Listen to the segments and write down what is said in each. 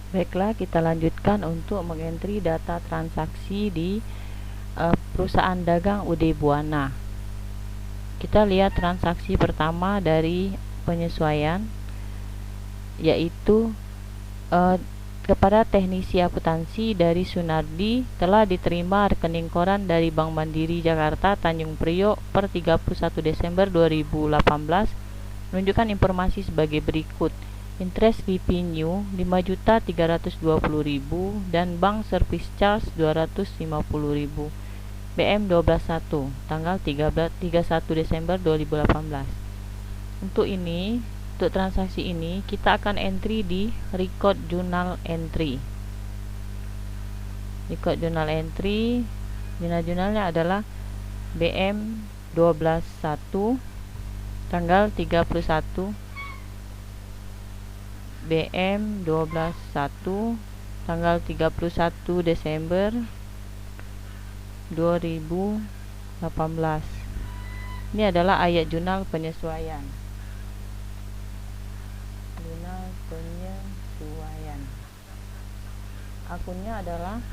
Baiklah, kita lanjutkan untuk mengentri data transaksi di perusahaan dagang UD Buana. Kita lihat transaksi pertama dari penyesuaian, yaitu kepada teknisi akuntansi dari Sunardi telah diterima rekening koran dari Bank Mandiri Jakarta Tanjung Priok per 31 Desember 2018 menunjukkan informasi sebagai berikut. Interest revenue 5.320.000 dan bank service charge 250.000. BM 121 tanggal 31 Desember 2018. Untuk transaksi ini kita akan entry di record journal entry. Record journal entry, jurnalnya adalah BM 121 tanggal 31 BM 121 tanggal 31 Desember 2018. Ini adalah ayat jurnal penyesuaian. Jurnal penyesuaian. Akunnya adalah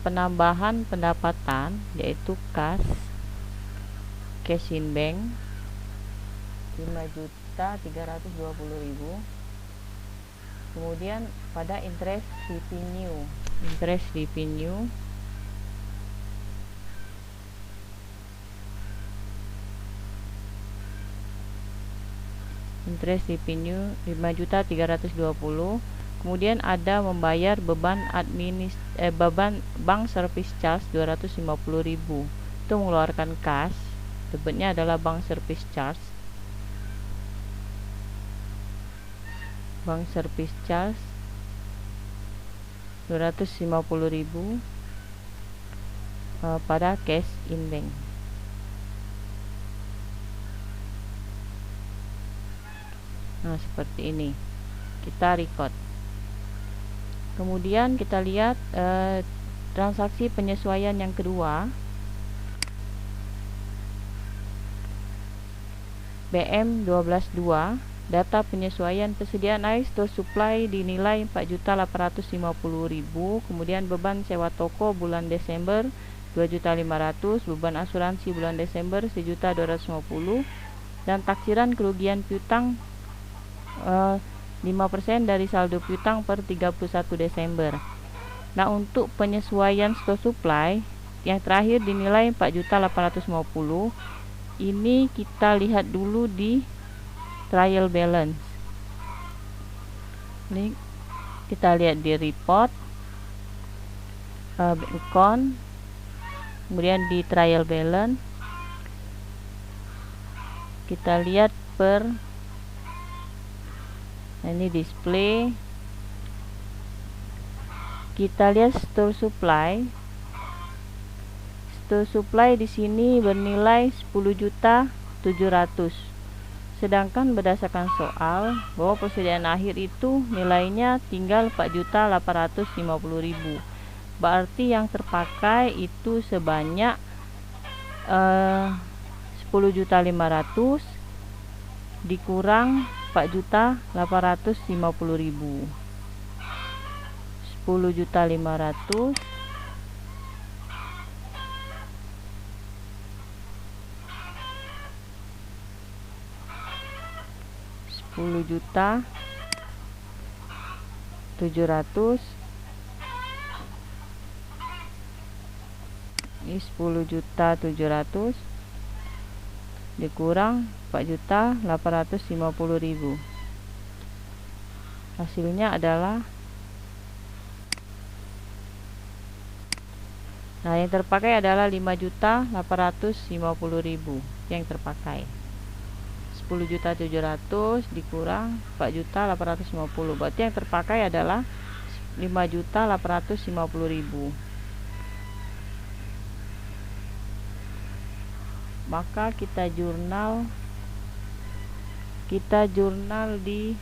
penambahan pendapatan, yaitu cash in bank 5.320.000. Kemudian pada interest revenue interest revenue 5.320. Kemudian ada membayar beban bank service charge 250.000. Itu mengeluarkan kas, debitnya adalah bank service charge. Bank service charge 250.000 pada cash in bank. Nah, seperti ini kita record. Kemudian kita lihat transaksi penyesuaian yang kedua, BM 122. Data penyesuaian persediaan air store supply dinilai 4.850.000. Kemudian beban sewa toko bulan Desember 2.500.000, beban asuransi bulan Desember 1.250.000, dan taksiran kerugian piutang 5% dari saldo piutang per 31 Desember. Nah, untuk penyesuaian store supply yang terakhir dinilai 4.850.000. Ini kita lihat dulu di trial balance. Ini kita lihat di report, account, kemudian di trial balance kita lihat ini display. Kita lihat store supply di sini bernilai 10.700.000. Sedangkan berdasarkan soal bahwa persediaan akhir itu nilainya tinggal 4.850.000. Berarti yang terpakai itu sebanyak 10.500.000 dikurang 4.850.000. 10.500.000 10.700.000. Ini 10.700.000 dikurang 4.850.000. Hasilnya adalah, nah, yang terpakai adalah 5.850.000 yang terpakai. 10.700.000 dikurang 4.850.000, berarti yang terpakai adalah 5.850.000. Maka kita jurnal di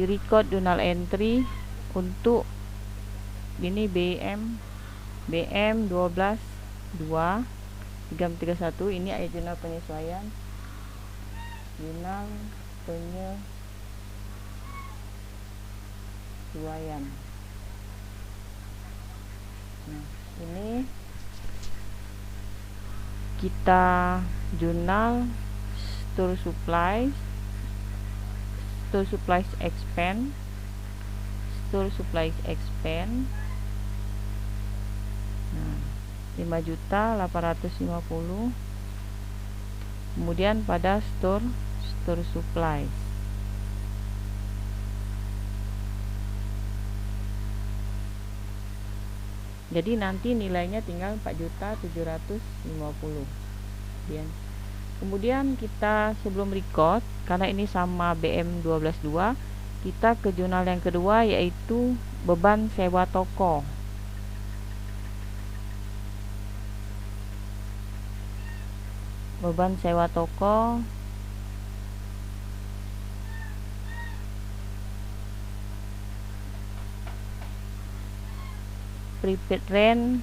record journal entry untuk ini BM 122 331. Ini ayat jurnal penyesuaian, jurnal penyesuaian penyesuaian. Nah, ini kita jurnal store supplies expense, store supplies expense. Nah, 5.850.000. Kemudian pada store supplies. Jadi nanti nilainya tinggal 4.750.000. Kemudian kita sebelum record, karena ini sama BM 12.2, kita ke jurnal yang kedua, yaitu beban sewa toko. Beban sewa toko prepaid rent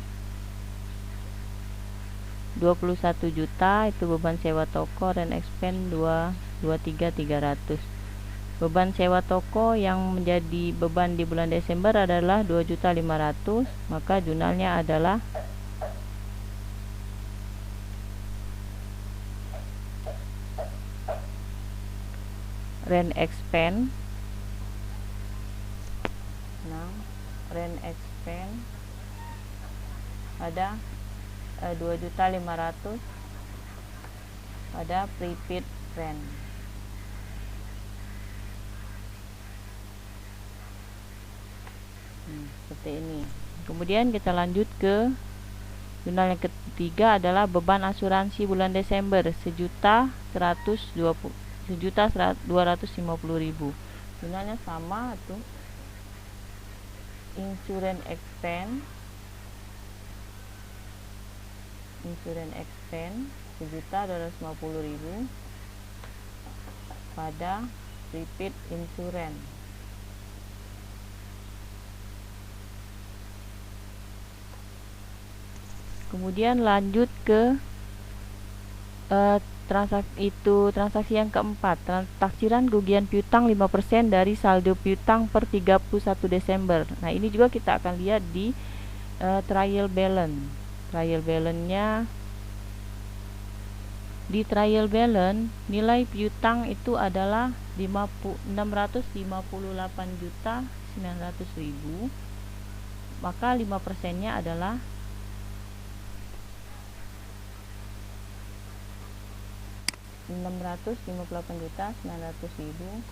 21 juta, itu beban sewa toko. Rent expense 23.300. Beban sewa toko yang menjadi beban di bulan Desember adalah 2.500.000, maka jurnalnya adalah rent expense. Nah, rent expense ada 2.500.000 pada prepaid rent. Seperti ini. Kemudian kita lanjut ke jurnal yang ketiga, adalah beban asuransi bulan Desember 1.250.000. Jurnalnya sama tuh. Insurance expense 1.250.000 pada prepaid insurance. Kemudian lanjut ke transaksi yang keempat, taksiran kerugian piutang 5% dari saldo piutang per 31 Desember. Nah, ini juga kita akan lihat di trial balance. Di trial balance nilai piutang itu adalah 658.900.000, maka 5%-nya adalah 658.900.000.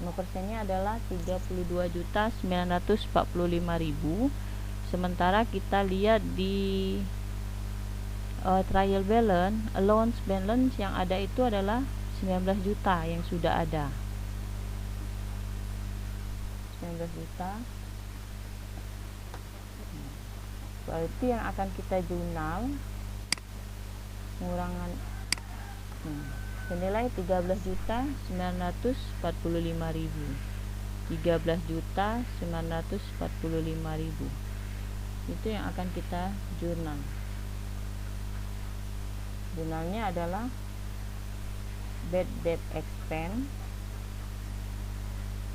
5%-nya adalah 32.945.000. Sementara kita lihat di trial balance, allowance balance yang ada itu adalah 19 juta yang sudah ada. 19 juta. Berarti yang akan kita jurnal pengurangan senilai 13.945.000. 13.945.000. Itu yang akan kita jurnal. Jurnalnya adalah bad debt expense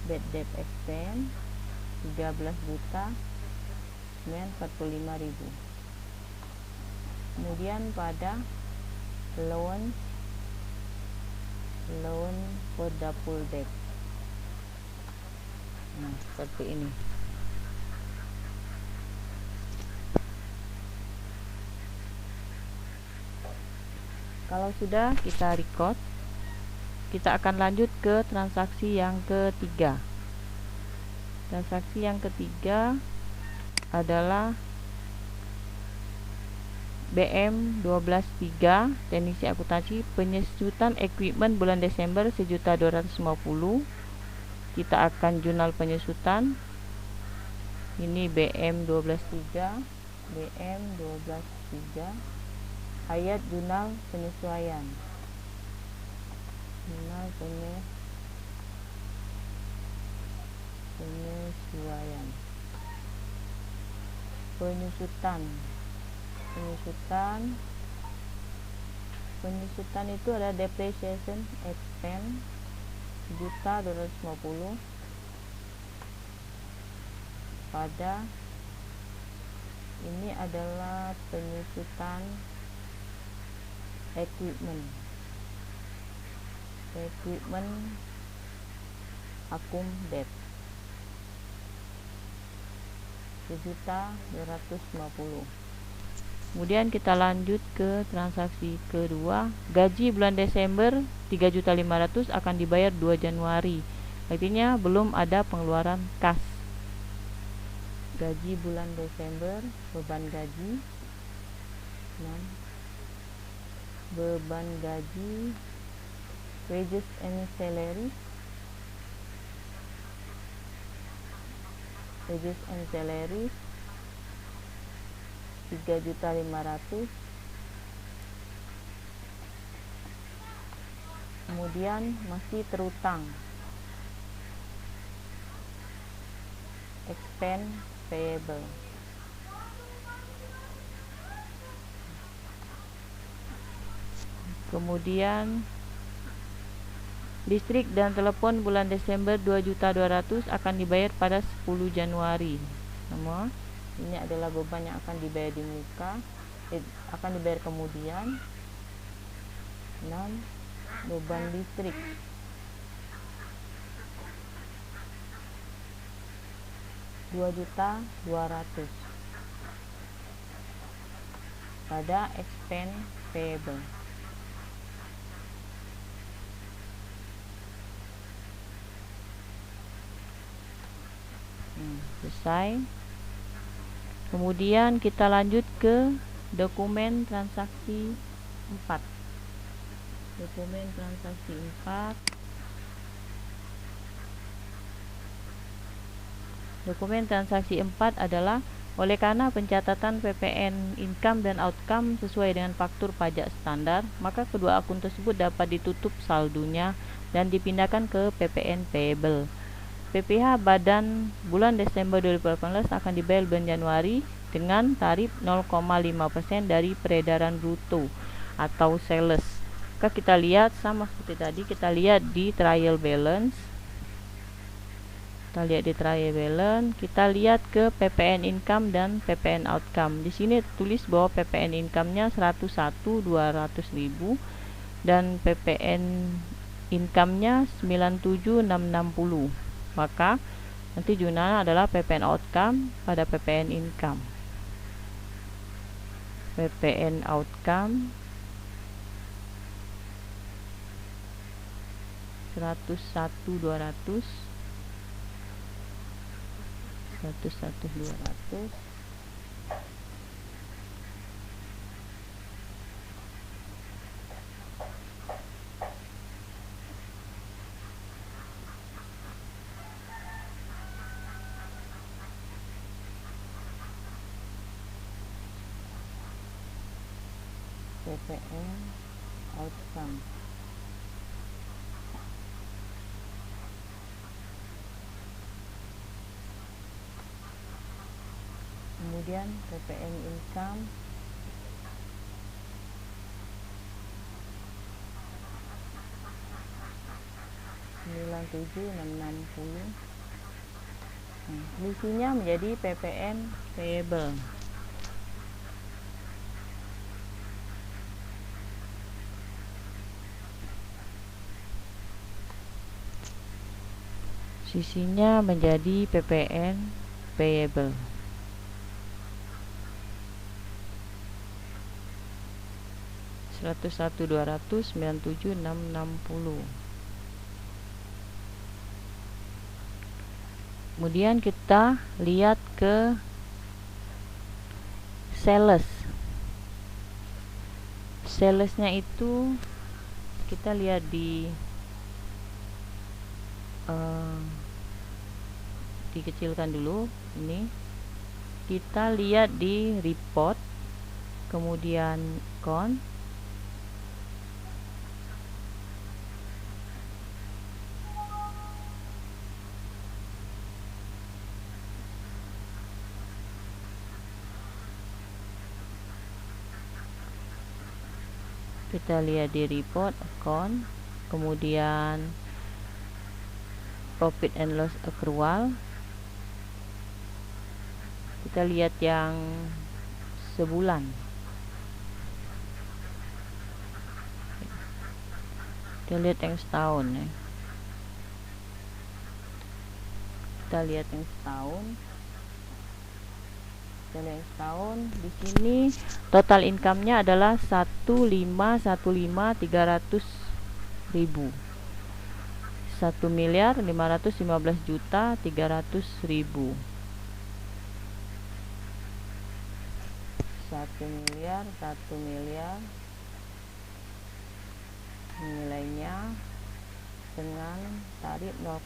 13.945.000. Kemudian pada loan for double debt. Nah, seperti ini. Kalau sudah kita record, kita akan lanjut ke transaksi yang ketiga. Transaksi yang ketiga adalah BM 12.3, teknisi akuntansi, penyusutan equipment bulan Desember 1.250.000. Kita akan jurnal penyusutan. Ini BM 12.3, ayat jurnal penyesuaian. Penyusutan. penyusutan itu ada depreciation expense 1.250 pada ini adalah penyusutan equipment akum debt 1.250. Kemudian kita lanjut ke transaksi kedua. Gaji bulan Desember 3.500.000 akan dibayar 2 Januari. Artinya belum ada pengeluaran kas. Gaji bulan Desember, beban gaji 6. Beban gaji wages and salaries 3.500.000. Kemudian masih terutang expense payable kemudian listrik dan telepon bulan Desember 2.200.000 akan dibayar pada 10 Januari. Semua ini adalah beban yang akan dibayar di muka, akan dibayar kemudian. 6. Beban listrik 2.200.000 pada expense payable. Selesai. Kemudian kita lanjut ke dokumen transaksi 4. Dokumen transaksi 4. Dokumen transaksi 4 adalah oleh karena pencatatan PPN income dan outcome sesuai dengan faktur pajak standar, maka kedua akun tersebut dapat ditutup saldonya dan dipindahkan ke PPN payable. PPh badan bulan Desember 2018 akan dibayar bulan Januari dengan tarif 0,5% dari peredaran bruto atau sales. Maka kita lihat sama seperti tadi, kita lihat di trial balance. Kita lihat ke PPN income dan PPN outcome. Di sini tertulis bahwa PPN income-nya 101.200.000 dan PPN income-nya 97.660. Maka nanti jurnalnya adalah PPN outcome pada PPN income. PPN outcome 101.200 PPN outcome. Kemudian PPN income 97.660. Selisihnya menjadi PPN payable. Sisinya menjadi PPN payable. (101.297.660). Kemudian kita lihat ke sales. Salesnya itu kita lihat di dikecilkan dulu ini. Kita lihat di report, kemudian count, Kita lihat di report account, kemudian profit and loss accrual. Kita lihat yang sebulan. Kita lihat yang setahun ya. Kita lihat yang setahun. Kita lihat yang setahun. Di sini total income-nya adalah 1.515.300.000. 1.515.300.000. 1 miliar nilainya dengan tarif 0,5%.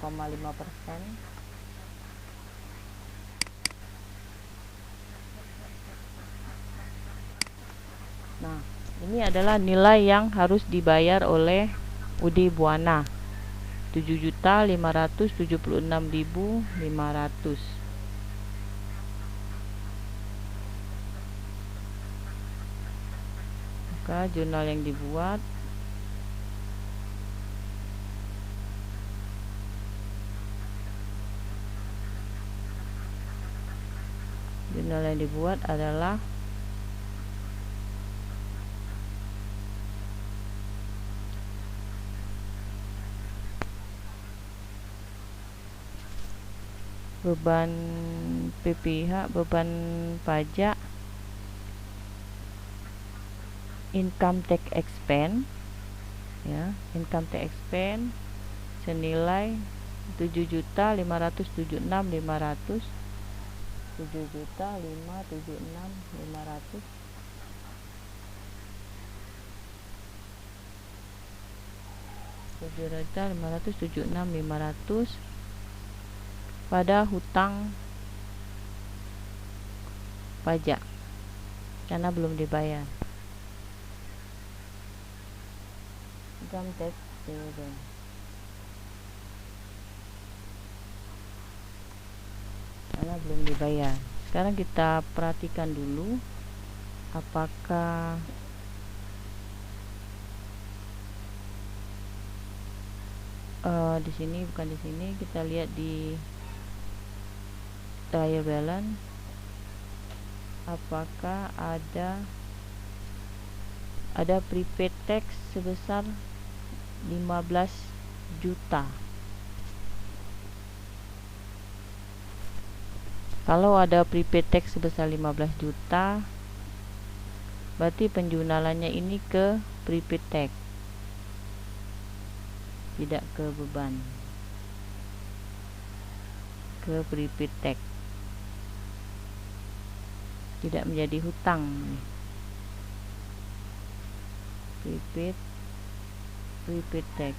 Nah, ini adalah nilai yang harus dibayar oleh UD Buana, 7.576.500. Maka jurnal yang dibuat adalah beban PPH, beban pajak, income tax expense ya, income tax expense senilai 7.576.500. 7.576.500. pada hutang pajak karena belum dibayar. Income tax dividend. Karena belum dibayar. Sekarang kita perhatikan dulu apakah di sini, bukan di sini, kita lihat di trial balance apakah ada prepaid tax sebesar 15 juta. Kalau ada prepaid tax sebesar 15 juta, berarti penjualannya ini ke prepaid tax, tidak ke beban, ke prepaid tax, tidak menjadi hutang. Prepaid tax.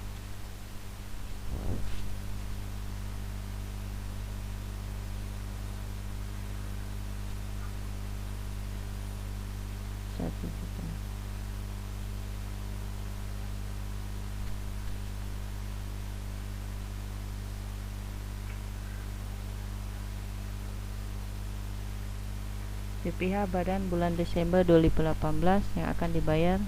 PPh Badan bulan Desember 2018 yang akan dibayar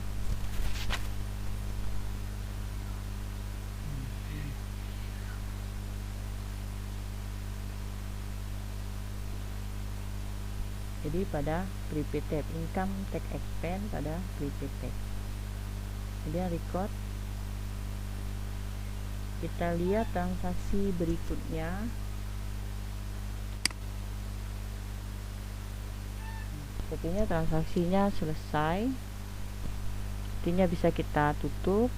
jadi pada prepaid tax, income tax expense pada prepaid tax. Kemudian record, kita lihat transaksi berikutnya. Sepertinya transaksinya selesai, artinya bisa kita tutup.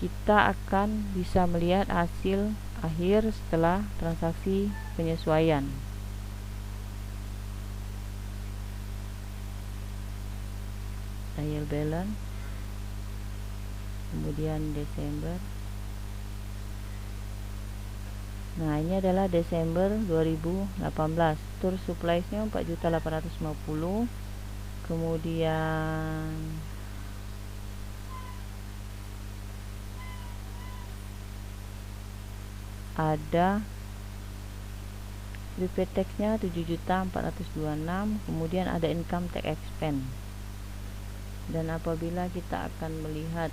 Kita akan bisa melihat hasil akhir setelah transaksi penyesuaian. Trial balance, kemudian Desember. Nah, ini adalah Desember 2018. Tour supplies-nya 4.850. Kemudian ada prepaid tax-nya 7.426. Kemudian ada income tax expense Dan apabila kita akan melihat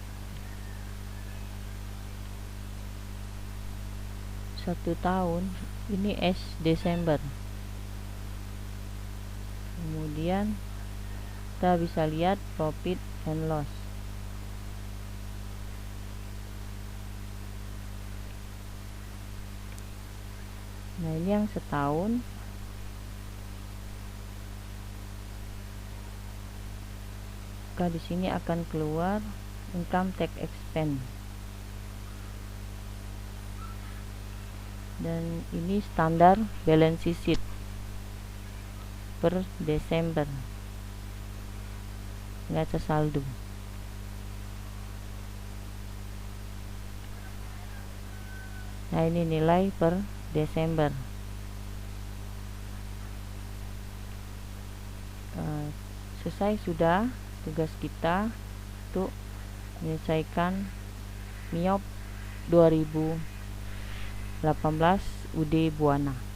1 tahun, ini Desember. Kemudian kita bisa lihat profit and loss. Nah, ini yang setahun. Maka di sini akan keluar income tax expense. Dan ini standar balance sheet per Desember, neraca saldo. Nah, ini nilai per Desember. Selesai sudah tugas kita untuk menyelesaikan MIOP 2018 UD Buana.